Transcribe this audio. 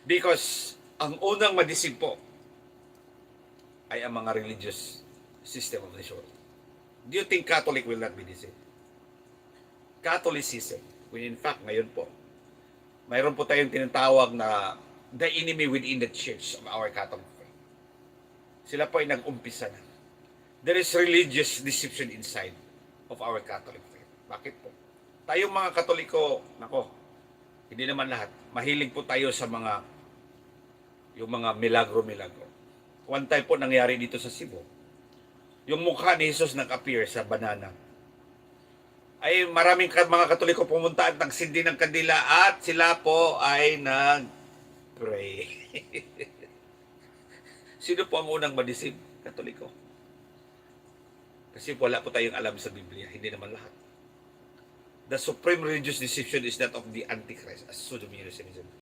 Because ang unang madisig po ay ang mga religious system of this world. Do you think Catholic will not be deceived? Catholicism, when in fact ngayon po, mayroon po tayong tinatawag na the enemy within the church of our Catholic faith. Sila po ay nag-umpisa na. There is religious deception inside of our Catholic faith. Bakit po? Tayong mga Katoliko, nako, hindi naman lahat. Mahilig po tayo sa yung mga milagro-milagro. One time po nangyari dito sa Cebu. Yung mukha ni Jesus nag-appear sa banana. Ay maraming mga Katoliko pumunta at nagsindi ng kandila at sila po ay nag-pray. Sino po ang unang madisib? Katoliko. Kasi wala po tayong alam sa Biblia. Hindi naman lahat. The supreme religious deception is that of the Antichrist, as pseudo-Messianism.